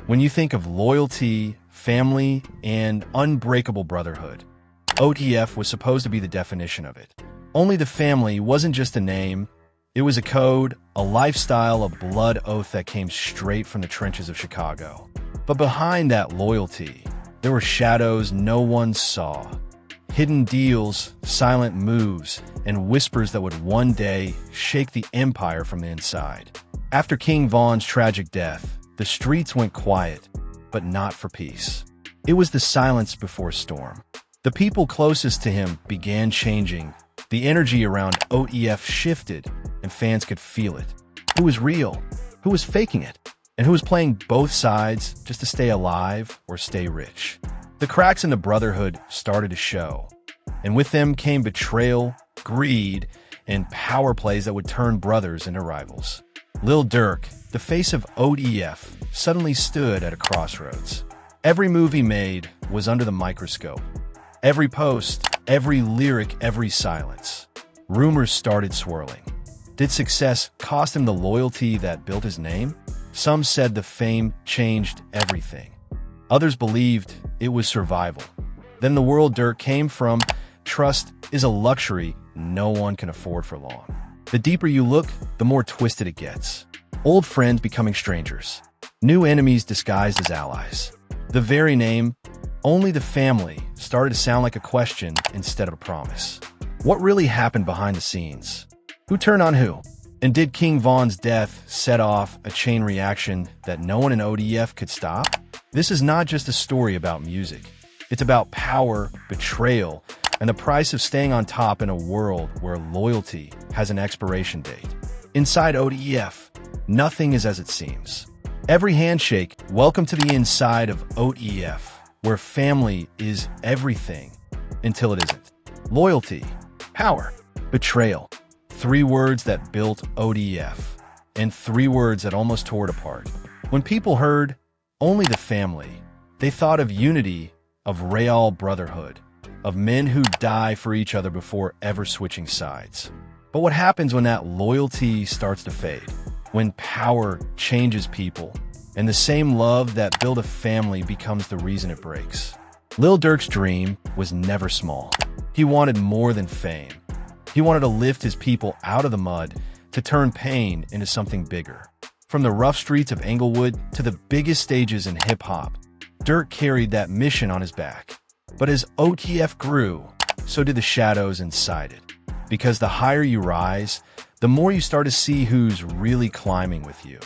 When you think of loyalty, family, and unbreakable brotherhood, OTF was supposed to be the definition of it. Only the family wasn't just a name, it was a code, a lifestyle, a blood oath that came straight from the trenches of Chicago. But behind that loyalty, there were shadows no one saw. Hidden deals, silent moves, and whispers that would one day shake the empire from the inside. After King Von's tragic death, the streets went quiet, but not for peace. It was the silence before storm. The people closest to him began changing. The energy around OTF shifted, and fans could feel it. Who was real? Who was faking it? And who was playing both sides just to stay alive or stay rich? The cracks in the brotherhood started to show, and with them came betrayal, greed, and power plays that would turn brothers into rivals. Lil Durk, the face of OTF, suddenly stood at a crossroads. Every move he made was under the microscope. Every post, every lyric, every silence. Rumors started swirling. Did success cost him the loyalty that built his name? Some said the fame changed everything. Others believed it was survival. Then the world Durk came from, trust is a luxury no one can afford for long. The deeper you look, the more twisted it gets. Old friends becoming strangers. New enemies disguised as allies. The very name, only the family, started to sound like a question instead of a promise. What really happened behind the scenes? Who turned on who? And did King Von's death set off a chain reaction that no one in OTF could stop? This is not just a story about music. It's about power, betrayal, and the price of staying on top in a world where loyalty has an expiration date. Inside OTF, nothing is as it seems. Every handshake, welcome to the inside of OTF, where family is everything until it isn't. Loyalty, power, betrayal. 3 words that built OTF, and 3 words that almost tore it apart. When people heard only the family, they thought of unity, of real brotherhood, of men who die for each other before ever switching sides. But what happens when that loyalty starts to fade? When power changes people, and the same love that built a family becomes the reason it breaks. Lil Durk's dream was never small. He wanted more than fame. He wanted to lift his people out of the mud, to turn pain into something bigger. From the rough streets of Englewood to the biggest stages in hip-hop, Durk carried that mission on his back. But as OTF grew, so did the shadows inside it. Because the higher you rise, the more you start to see who's really climbing with you,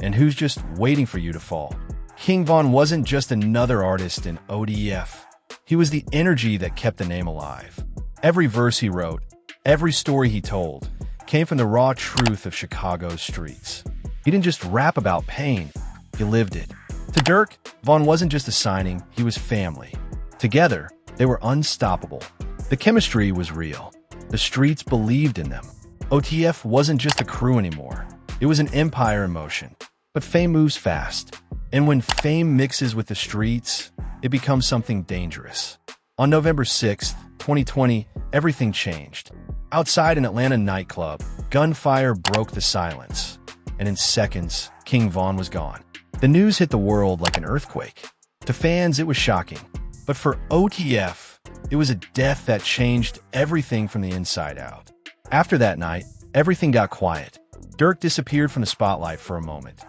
and who's just waiting for you to fall. King Von wasn't just another artist in OTF. He was the energy that kept the name alive. Every verse he wrote, every story he told, came from the raw truth of Chicago's streets. He didn't just rap about pain, he lived it. To Durk, Von wasn't just a signing, he was family. Together, they were unstoppable. The chemistry was real. The streets believed in them. OTF wasn't just a crew anymore. It was an empire in motion. But fame moves fast. And when fame mixes with the streets, it becomes something dangerous. On November 6th, 2020, everything changed. Outside an Atlanta nightclub, gunfire broke the silence. And in seconds, King Von was gone. The news hit the world like an earthquake. To fans, it was shocking. But for OTF, it was a death that changed everything from the inside out. After that night, everything got quiet. Durk disappeared from the spotlight for a moment.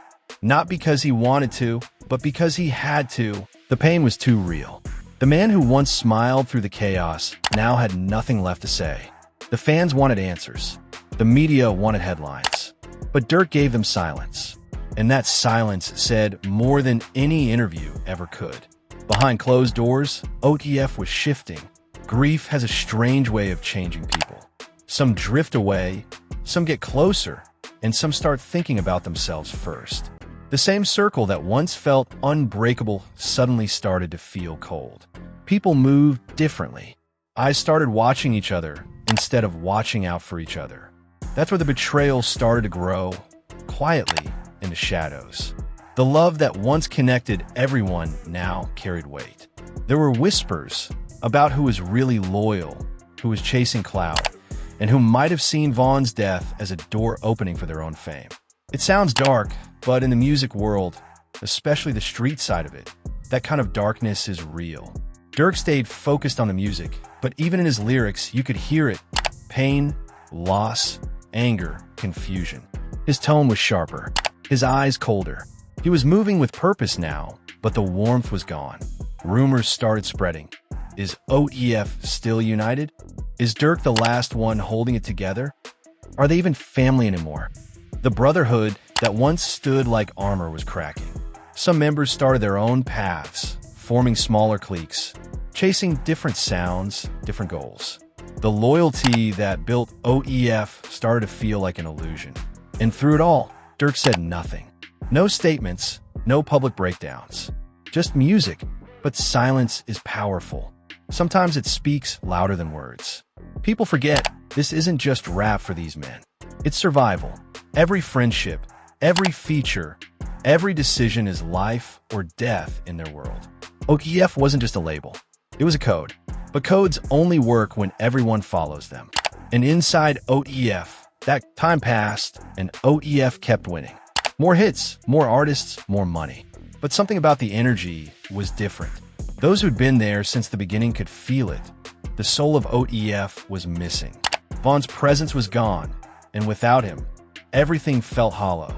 Not because he wanted to, but because he had to. The pain was too real. The man who once smiled through the chaos now had nothing left to say. The fans wanted answers. The media wanted headlines. But Durk gave them silence. And that silence said more than any interview ever could. Behind closed doors, OTF was shifting. Grief has a strange way of changing people. Some drift away, some get closer, and some start thinking about themselves first. The same circle that once felt unbreakable suddenly started to feel cold. People moved differently. Eyes started watching each other instead of watching out for each other. That's where the betrayal started to grow, quietly, in the shadows. The love that once connected everyone now carried weight. There were whispers about who was really loyal, who was chasing clout, and who might have seen Von's death as a door opening for their own fame. It sounds dark, but in the music world, especially the street side of it. That kind of darkness is real. Durk stayed focused on the music, but even in his lyrics, you could hear it. Pain, loss, anger, confusion. His tone was sharper, his eyes colder. He was moving with purpose now, but the warmth was gone. Rumors started spreading. Is OTF still united? Is Durk the last one holding it together? Are they even family anymore? The brotherhood that once stood like armor was cracking. Some members started their own paths, forming smaller cliques, chasing different sounds, different goals. The loyalty that built OTF started to feel like an illusion. And through it all, Durk said nothing. No statements, no public breakdowns. Just music, but silence is powerful. Sometimes it speaks louder than words. People forget this isn't just rap for these men. It's survival. Every friendship, every feature, every decision is life or death in their world. OTF wasn't just a label. It was a code. But codes only work when everyone follows them. And inside OTF, that time passed and OTF kept winning. More hits, more artists, more money. But something about the energy was different. Those who'd been there since the beginning could feel it. The soul of OTF was missing. Von's presence was gone, and without him, everything felt hollow.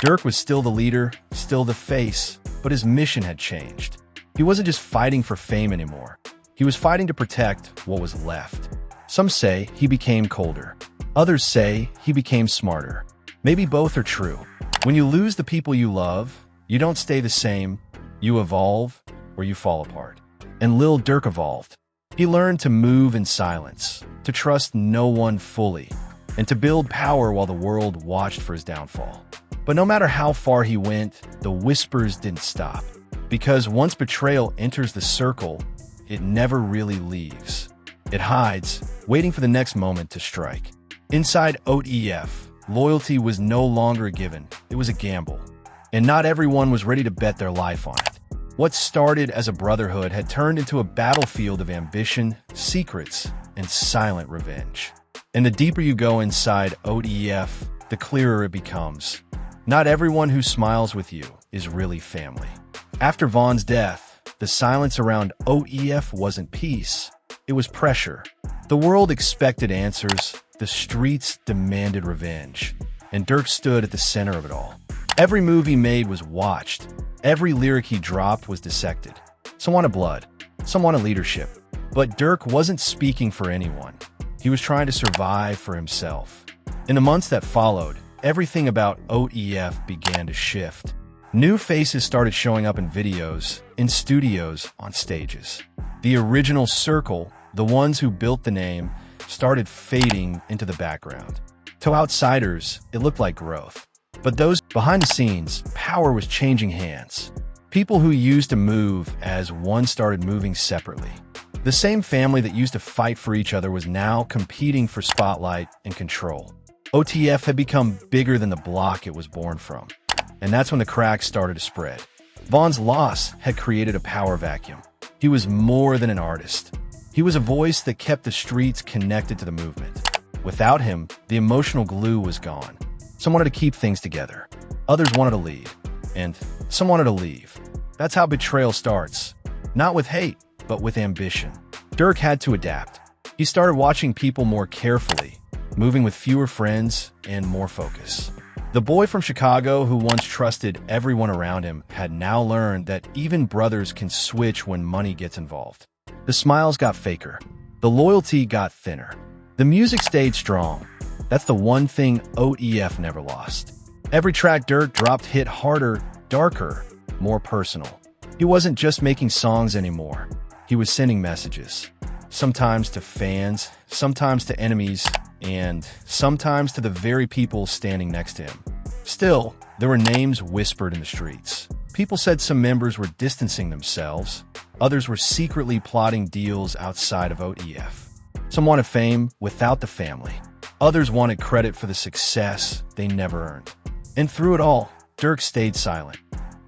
Durk was still the leader, still the face, but his mission had changed. He wasn't just fighting for fame anymore. He was fighting to protect what was left. Some say he became colder. Others say he became smarter. Maybe both are true. When you lose the people you love, you don't stay the same. You evolve, or you fall apart. And Lil Durk evolved. He learned to move in silence, to trust no one fully, and to build power while the world watched for his downfall. But no matter how far he went, the whispers didn't stop. Because once betrayal enters the circle, it never really leaves. It hides, waiting for the next moment to strike. Inside OTF, loyalty was no longer a given, it was a gamble. And not everyone was ready to bet their life on it. What started as a brotherhood had turned into a battlefield of ambition, secrets, and silent revenge. And the deeper you go inside OTF, the clearer it becomes. Not everyone who smiles with you is really family. After Von's death, the silence around OTF wasn't peace, it was pressure. The world expected answers, the streets demanded revenge, and Durk stood at the center of it all. Every move he made was watched, every lyric he dropped was dissected. Some wanted blood, some wanted leadership, but Durk wasn't speaking for anyone. He was trying to survive for himself. In the months that followed, everything about OTF began to shift. New faces started showing up in videos, in studios, on stages. The original circle, the ones who built the name, started fading into the background. To outsiders, it looked like growth. But those behind the scenes, power was changing hands. People who used to move as one started moving separately. The same family that used to fight for each other was now competing for spotlight and control. OTF had become bigger than the block it was born from. And that's when the cracks started to spread. Von's loss had created a power vacuum. He was more than an artist. He was a voice that kept the streets connected to the movement. Without him, the emotional glue was gone. Some wanted to keep things together. Others wanted to lead. And some wanted to leave. That's how betrayal starts. Not with hate, but with ambition. Durk had to adapt. He started watching people more carefully, moving with fewer friends and more focus. The boy from Chicago who once trusted everyone around him had now learned that even brothers can switch when money gets involved. The smiles got faker. The loyalty got thinner. The music stayed strong. That's the one thing OTF never lost. Every track Durk dropped hit harder, darker, more personal. He wasn't just making songs anymore. He was sending messages. Sometimes to fans, sometimes to enemies, and sometimes to the very people standing next to him. Still, there were names whispered in the streets. People said some members were distancing themselves. Others were secretly plotting deals outside of OTF. Some wanted fame without the family. Others wanted credit for the success they never earned. And through it all, Durk stayed silent,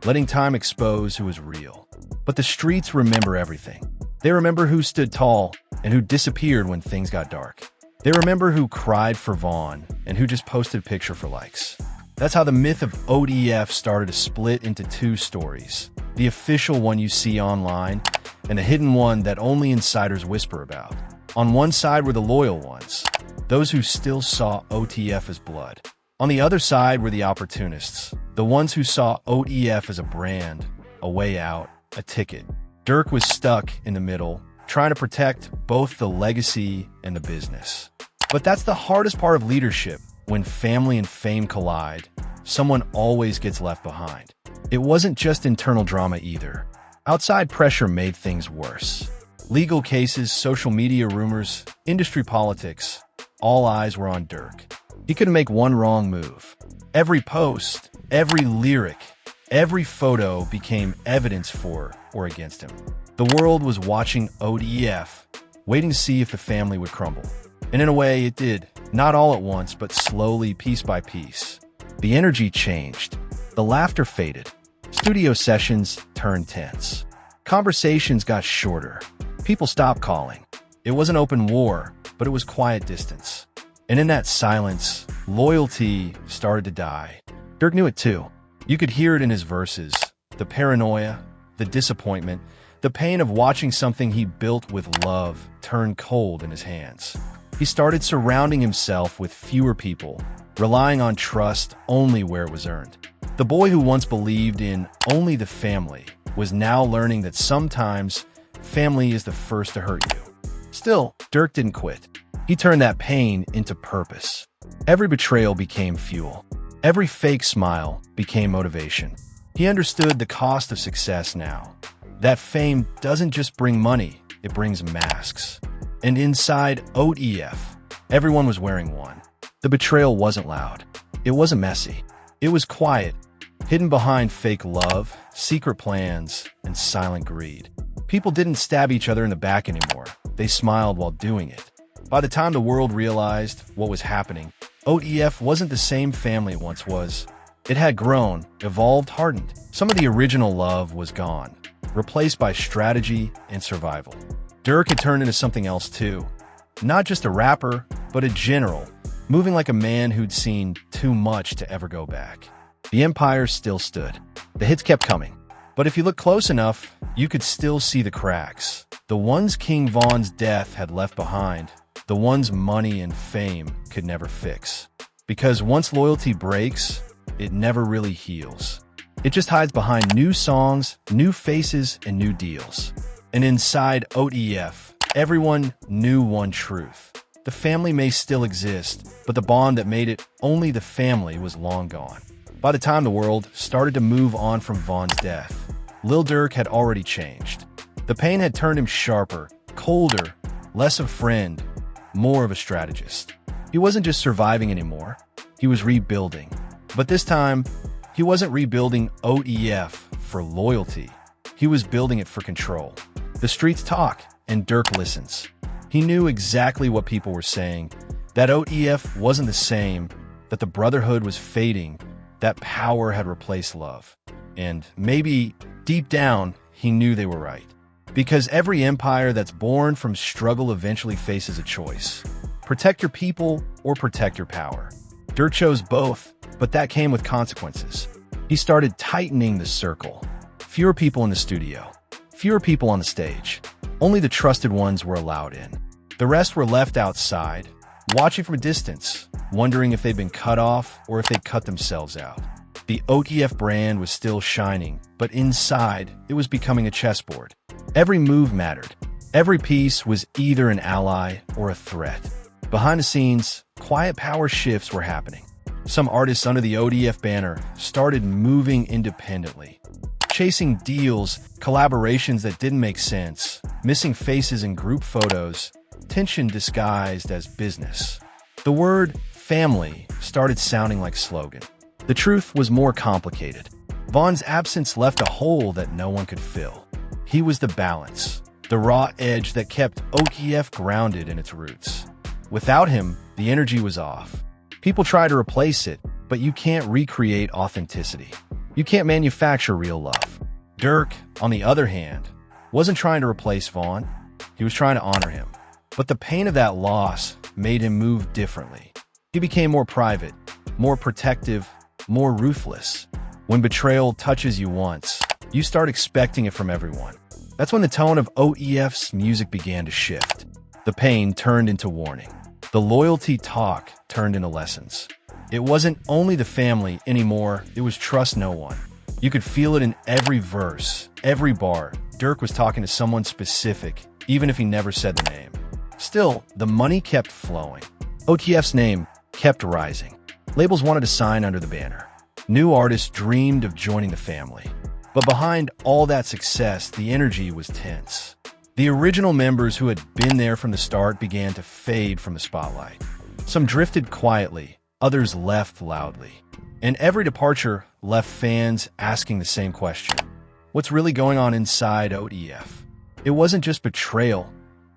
letting time expose who was real. But the streets remember everything. They remember who stood tall and who disappeared when things got dark. They remember who cried for Von and who just posted a picture for likes. That's how the myth of OTF started to split into two stories. The official one you see online, and a hidden one that only insiders whisper about. On one side were the loyal ones, those who still saw OTF as blood. On the other side were the opportunists, the ones who saw OTF as a brand, a way out, a ticket. Durk was stuck in the middle, trying to protect both the legacy and the business. But that's the hardest part of leadership. When family and fame collide, someone always gets left behind. It wasn't just internal drama either. Outside pressure made things worse. Legal cases, social media rumors, industry politics, all eyes were on Durk. He couldn't make one wrong move. Every post, every lyric, every photo became evidence for or against him. The world was watching OTF, waiting to see if the family would crumble. And in a way, it did. Not all at once, but slowly, piece by piece. The energy changed. The laughter faded. Studio sessions turned tense. Conversations got shorter. People stopped calling. It wasn't open war, but it was quiet distance. And in that silence, loyalty started to die. Durk knew it too. You could hear it in his verses. The paranoia, the disappointment, the pain of watching something he built with love turn cold in his hands. He started surrounding himself with fewer people, relying on trust only where it was earned. The boy who once believed in only the family was now learning that sometimes family is the first to hurt you. Still, Durk didn't quit. He turned that pain into purpose. Every betrayal became fuel. Every fake smile became motivation. He understood the cost of success now. That fame doesn't just bring money, it brings masks. And inside OTF, everyone was wearing one. The betrayal wasn't loud. It wasn't messy. It was quiet, hidden behind fake love, secret plans, and silent greed. People didn't stab each other in the back anymore. They smiled while doing it. By the time the world realized what was happening, OTF wasn't the same family it once was. It had grown, evolved, hardened. Some of the original love was gone, replaced by strategy and survival. Durk had turned into something else too. Not just a rapper, but a general, moving like a man who'd seen too much to ever go back. The empire still stood. The hits kept coming. But if you look close enough, you could still see the cracks. The ones King Von's death had left behind, the ones money and fame could never fix. Because once loyalty breaks, it never really heals. It just hides behind new songs, new faces, and new deals. And inside OTF, everyone knew one truth. The family may still exist, but the bond that made it only the family was long gone. By the time the world started to move on from Von's death, Lil Durk had already changed. The pain had turned him sharper, colder, less of a friend, more of a strategist. He wasn't just surviving anymore, he was rebuilding. But this time, he wasn't rebuilding OTF for loyalty. He was building it for control. The streets talk, and Durk listens. He knew exactly what people were saying, that OTF wasn't the same, that the brotherhood was fading, that power had replaced love. And maybe, deep down, he knew they were right. Because every empire that's born from struggle eventually faces a choice. Protect your people or protect your power. Durk chose both, but that came with consequences. He started tightening the circle. Fewer people in the studio. Fewer people on the stage. Only the trusted ones were allowed in. The rest were left outside, watching from a distance, wondering if they'd been cut off or if they'd cut themselves out. The OTF brand was still shining, but inside, it was becoming a chessboard. Every move mattered. Every piece was either an ally or a threat. Behind the scenes, quiet power shifts were happening. Some artists under the OTF banner started moving independently, chasing deals, collaborations that didn't make sense, missing faces in group photos, tension disguised as business. The word family started sounding like slogan. The truth was more complicated. Von's absence left a hole that no one could fill. He was the balance, the raw edge that kept OTF grounded in its roots. Without him, the energy was off. People try to replace it, but you can't recreate authenticity. You can't manufacture real love. Durk, on the other hand, wasn't trying to replace Von. He was trying to honor him. But the pain of that loss made him move differently. He became more private, more protective, more ruthless. When betrayal touches you once, you start expecting it from everyone. That's when the tone of OTF's music began to shift. The pain turned into warning. The loyalty talk turned into lessons. It wasn't only the family anymore, it was trust no one. You could feel it in every verse, every bar. Durk was talking to someone specific, even if he never said the name. Still, the money kept flowing. OTF's name kept rising. Labels wanted to sign under the banner. New artists dreamed of joining the family. But behind all that success, the energy was tense. The original members who had been there from the start began to fade from the spotlight. Some drifted quietly, others left loudly. And every departure left fans asking the same question. What's really going on inside OTF? It wasn't just betrayal,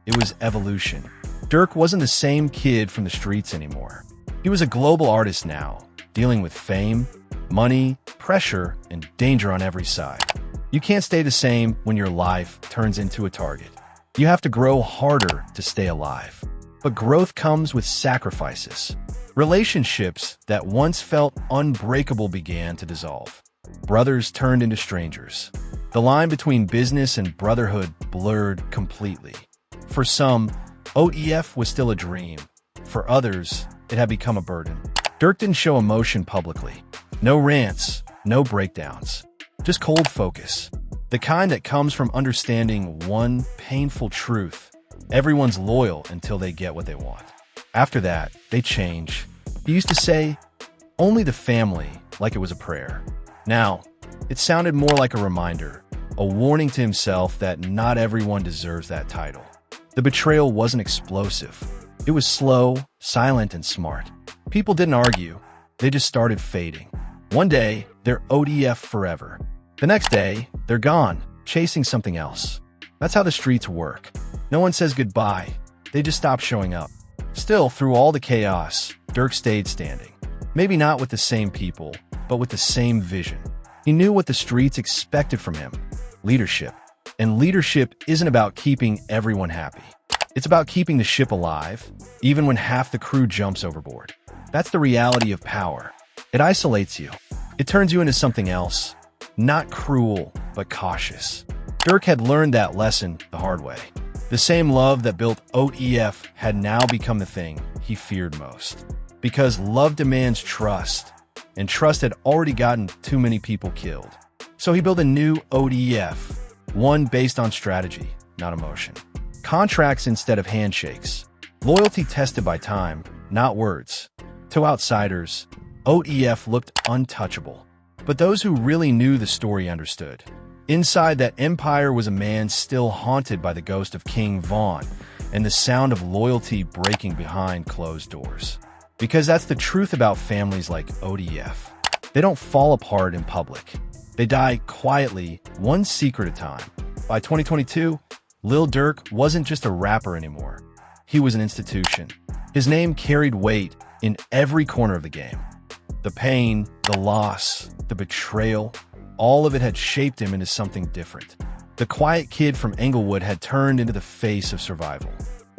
it was evolution. Durk wasn't the same kid from the streets anymore. He was a global artist now, dealing with fame, money, pressure, and danger on every side. You can't stay the same when your life turns into a target. You have to grow harder to stay alive. But growth comes with sacrifices. Relationships that once felt unbreakable began to dissolve. Brothers turned into strangers. The line between business and brotherhood blurred completely. For some, OTF was still a dream. For others, it had become a burden. Durk didn't show emotion publicly. No rants, no breakdowns. Just cold focus. The kind that comes from understanding one painful truth. Everyone's loyal until they get what they want. After that, they change. He used to say, only the family, like it was a prayer. Now, it sounded more like a reminder, a warning to himself that not everyone deserves that title. The betrayal wasn't explosive. It was slow, silent, and smart. People didn't argue. They just started fading. One day, they're OTF forever. The next day, they're gone, chasing something else. That's how the streets work. No one says goodbye. They just stop showing up. Still, through all the chaos, Durk stayed standing. Maybe not with the same people, but with the same vision. He knew what the streets expected from him: leadership. And leadership isn't about keeping everyone happy. It's about keeping the ship alive, even when half the crew jumps overboard. That's the reality of power. It isolates you. It turns you into something else. Not cruel, but cautious. Durk had learned that lesson the hard way. The same love that built OTF had now become the thing he feared most. Because love demands trust, and trust had already gotten too many people killed. So he built a new OTF, one based on strategy, not emotion. Contracts instead of handshakes. Loyalty tested by time, not words. To outsiders, OTF looked untouchable. But those who really knew the story understood. Inside that empire was a man still haunted by the ghost of King Vaughn and the sound of loyalty breaking behind closed doors. Because that's the truth about families like OTF. They don't fall apart in public. They die quietly, one secret at a time. By 2022, Lil Durk wasn't just a rapper anymore. He was an institution. His name carried weight in every corner of the game. The pain, the loss, the betrayal, all of it had shaped him into something different. The quiet kid from Englewood had turned into the face of survival.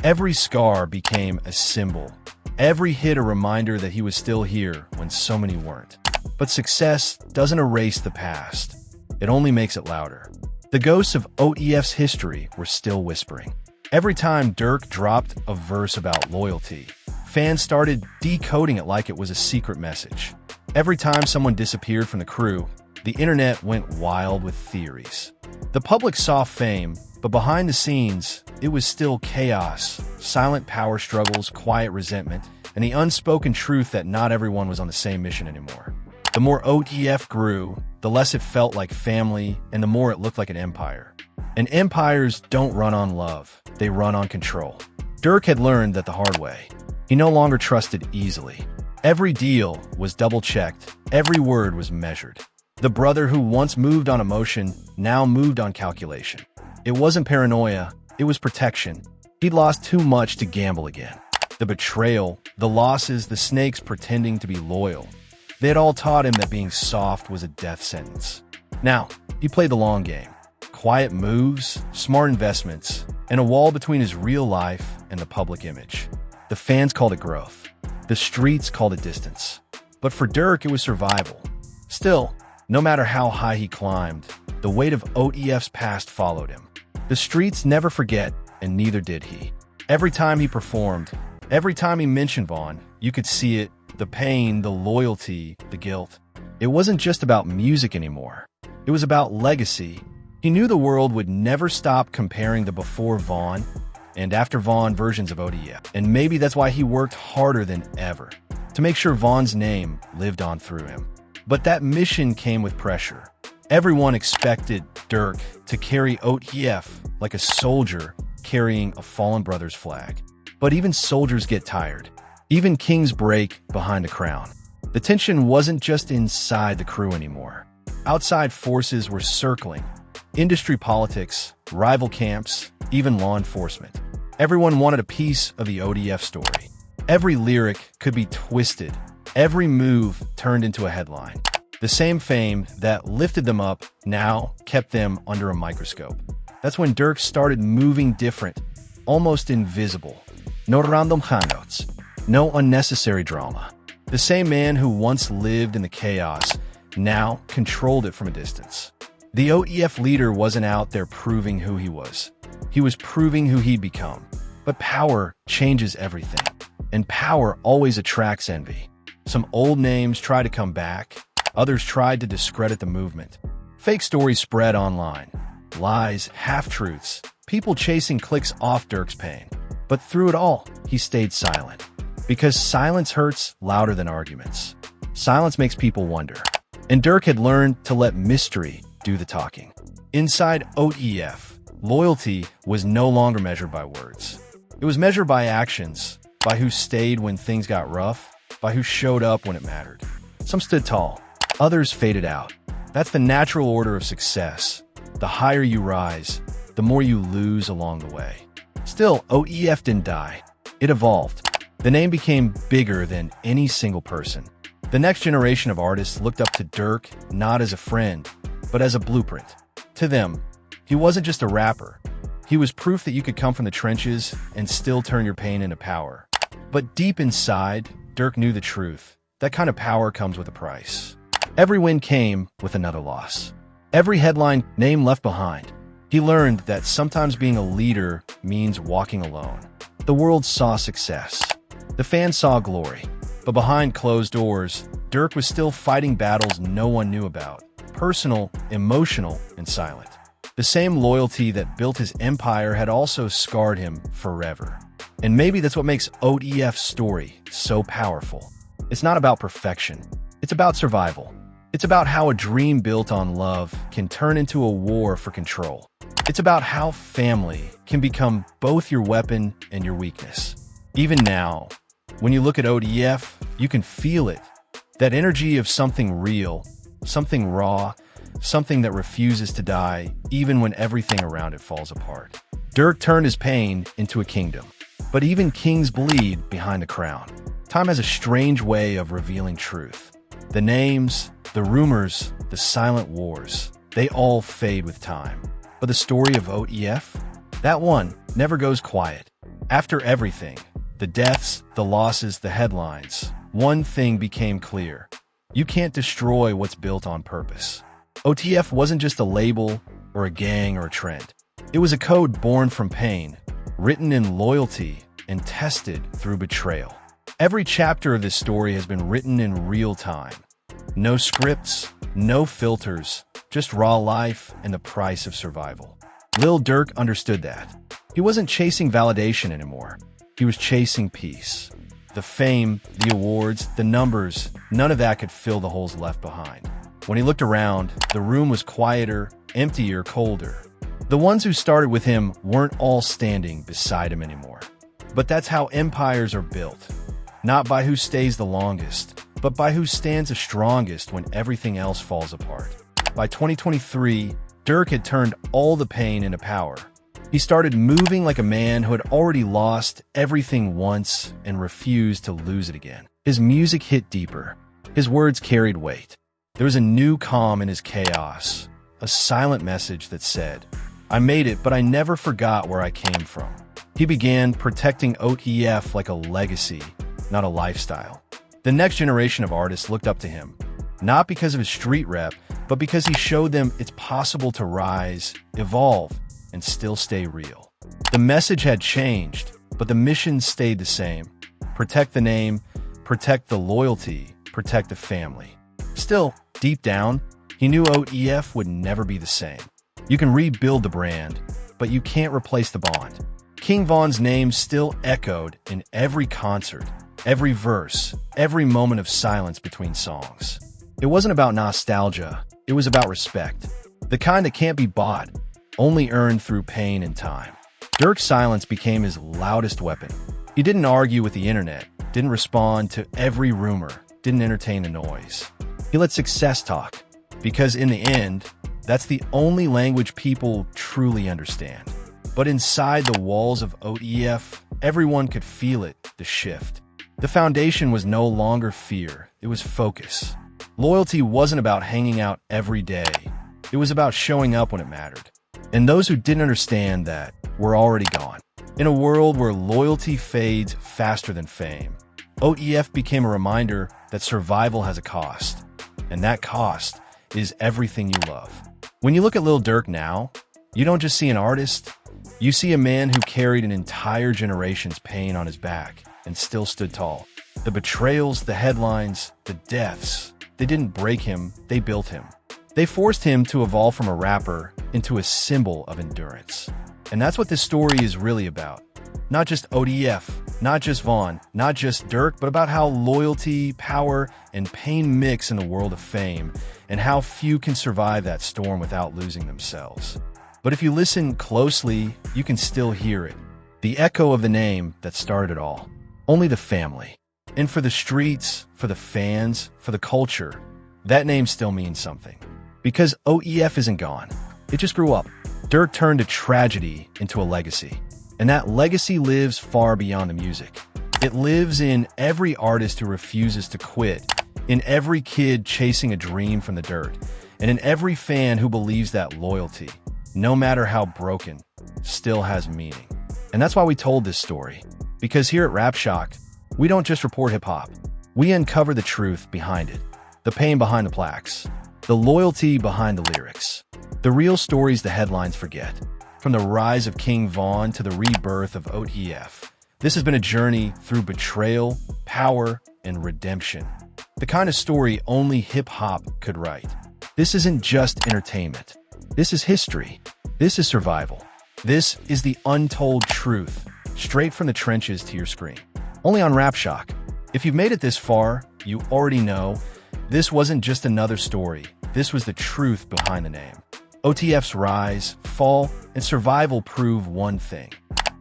Every scar became a symbol. Every hit a reminder that he was still here when so many weren't. But success doesn't erase the past. It only makes it louder. The ghosts of OTF's history were still whispering. Every time Durk dropped a verse about loyalty, fans started decoding it like it was a secret message. Every time someone disappeared from the crew, the internet went wild with theories. The public saw fame, but behind the scenes, it was still chaos, silent power struggles, quiet resentment, and the unspoken truth that not everyone was on the same mission anymore. The more OTF grew, the less it felt like family, and the more it looked like an empire. And empires don't run on love, they run on control. Durk had learned that the hard way. He no longer trusted easily. Every deal was double-checked, every word was measured. The brother who once moved on emotion now moved on calculation. It wasn't paranoia, it was protection. He'd lost too much to gamble again. The betrayal, the losses, the snakes pretending to be loyal. They had all taught him that being soft was a death sentence. Now, he played the long game. Quiet moves, smart investments, and a wall between his real life and the public image. The fans called it growth. The streets called it distance. But for Durk, it was survival. Still, no matter how high he climbed, the weight of OTF's past followed him. The streets never forget, and neither did he. Every time he performed, every time he mentioned Vaughn, you could see it, the pain, the loyalty, the guilt. It wasn't just about music anymore. It was about legacy. He knew the world would never stop comparing the before Vaughn and after Vaughn versions of OTF. And maybe that's why he worked harder than ever, to make sure Vaughn's name lived on through him. But that mission came with pressure. Everyone expected Durk to carry OTF like a soldier carrying a fallen brother's flag. But even soldiers get tired. Even kings break behind a crown. The tension wasn't just inside the crew anymore. Outside forces were circling. Industry politics, rival camps, even law enforcement. Everyone wanted a piece of the OTF story. Every lyric could be twisted. Every move turned into a headline. The same fame that lifted them up now kept them under a microscope. That's when Durk started moving different, almost invisible. No random hangouts. No unnecessary drama. The same man who once lived in the chaos now controlled it from a distance. The OTF leader wasn't out there proving who he was. He was proving who he'd become. But power changes everything. And power always attracts envy. Some old names tried to come back. Others tried to discredit the movement. Fake stories spread online. Lies, half-truths, people chasing clicks off Durk's pain. But through it all, he stayed silent. Because silence hurts louder than arguments. Silence makes people wonder. And Durk had learned to let mystery do the talking. Inside OTF, loyalty was no longer measured by words. It was measured by actions, by who stayed when things got rough, by who showed up when it mattered. Some stood tall, others faded out. That's the natural order of success. The higher you rise, the more you lose along the way. Still, OTF didn't die. It evolved. The name became bigger than any single person. The next generation of artists looked up to Durk not as a friend, but as a blueprint. To them, he wasn't just a rapper. He was proof that you could come from the trenches and still turn your pain into power. But deep inside, Durk knew the truth. That kind of power comes with a price. Every win came with another loss. Every headline, name left behind. He learned that sometimes being a leader means walking alone. The world saw success. The fans saw glory. But behind closed doors, Durk was still fighting battles no one knew about. Personal, emotional, and silent. The same loyalty that built his empire had also scarred him forever. And maybe that's what makes OTF's story so powerful. It's not about perfection. It's about survival. It's about how a dream built on love can turn into a war for control. It's about how family can become both your weapon and your weakness. Even now, when you look at OTF, you can feel it. That energy of something real, something raw, something that refuses to die even when everything around it falls apart. Durk turned his pain into a kingdom. But even kings bleed behind the crown. Time has a strange way of revealing truth. The names, the rumors, the silent wars, they all fade with time. But the story of OTF? That one never goes quiet. After everything, the deaths, the losses, the headlines, one thing became clear. You can't destroy what's built on purpose. OTF wasn't just a label or a gang or a trend. It was a code born from pain, written in loyalty, and tested through betrayal. Every chapter of this story has been written in real time. No scripts, no filters, just raw life and the price of survival. Lil Durk understood that. He wasn't chasing validation anymore. He was chasing peace. The fame, the awards, the numbers, none of that could fill the holes left behind. When he looked around, the room was quieter, emptier, colder. The ones who started with him weren't all standing beside him anymore. But that's how empires are built. Not by who stays the longest, but by who stands the strongest when everything else falls apart. By 2023, Durk had turned all the pain into power. He started moving like a man who had already lost everything once and refused to lose it again. His music hit deeper. His words carried weight. There was a new calm in his chaos, a silent message that said, "I made it, but I never forgot where I came from." He began protecting OTF like a legacy, not a lifestyle. The next generation of artists looked up to him, not because of his street rep, but because he showed them it's possible to rise, evolve, and still stay real. The message had changed, but the mission stayed the same. Protect the name, protect the loyalty, protect the family. Still, deep down, he knew OTF would never be the same. You can rebuild the brand, but you can't replace the bond. King Von's name still echoed in every concert, every verse, every moment of silence between songs. It wasn't about nostalgia, it was about respect. The kind that can't be bought, only earned through pain and time. Durk's silence became his loudest weapon. He didn't argue with the internet, didn't respond to every rumor, didn't entertain the noise. He let success talk, because in the end, that's the only language people truly understand. But inside the walls of OTF, everyone could feel it, the shift. The foundation was no longer fear, it was focus. Loyalty wasn't about hanging out every day. It was about showing up when it mattered. And those who didn't understand that were already gone. In a world where loyalty fades faster than fame, OTF became a reminder that survival has a cost. And that cost is everything you love. When you look at Lil Durk now, you don't just see an artist, you see a man who carried an entire generation's pain on his back and still stood tall. The betrayals, the headlines, the deaths, they didn't break him, they built him. They forced him to evolve from a rapper into a symbol of endurance. And that's what this story is really about. Not just OTF, not just Von, not just Durk, but about how loyalty, power, and pain mix in the world of fame, and how few can survive that storm without losing themselves. But if you listen closely, you can still hear it. The echo of the name that started it all. Only the family. And for the streets, for the fans, for the culture, that name still means something. Because OTF isn't gone. It just grew up. Durk turned a tragedy into a legacy. And that legacy lives far beyond the music. It lives in every artist who refuses to quit, in every kid chasing a dream from the dirt, and in every fan who believes that loyalty, no matter how broken, still has meaning. And that's why we told this story. Because here at Rap Shock, we don't just report hip-hop. We uncover the truth behind it, the pain behind the plaques, the loyalty behind the lyrics, the real stories the headlines forget. From the rise of King Von to the rebirth of OTF, this has been a journey through betrayal, power, and redemption. The kind of story only hip-hop could write. This isn't just entertainment. This is history. This is survival. This is the untold truth, straight from the trenches to your screen. Only on Rap Shock. If you've made it this far, you already know this wasn't just another story. This was the truth behind the name. OTF's rise, fall, and survival prove one thing.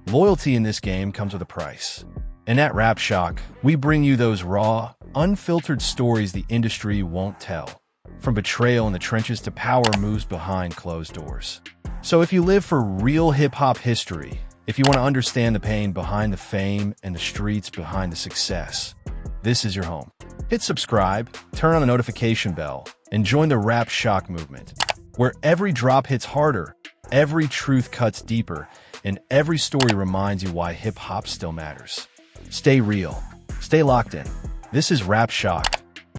Loyalty in this game comes with a price. And at Rap Shock, we bring you those raw, unfiltered stories the industry won't tell. From betrayal in the trenches to power moves behind closed doors. So if you live for real hip-hop history, if you want to understand the pain behind the fame and the streets behind the success, this is your home. Hit subscribe, turn on the notification bell, and join the Rap Shock movement, where every drop hits harder, every truth cuts deeper, and every story reminds you why hip-hop still matters. Stay real. Stay locked in. This is Rap Shock,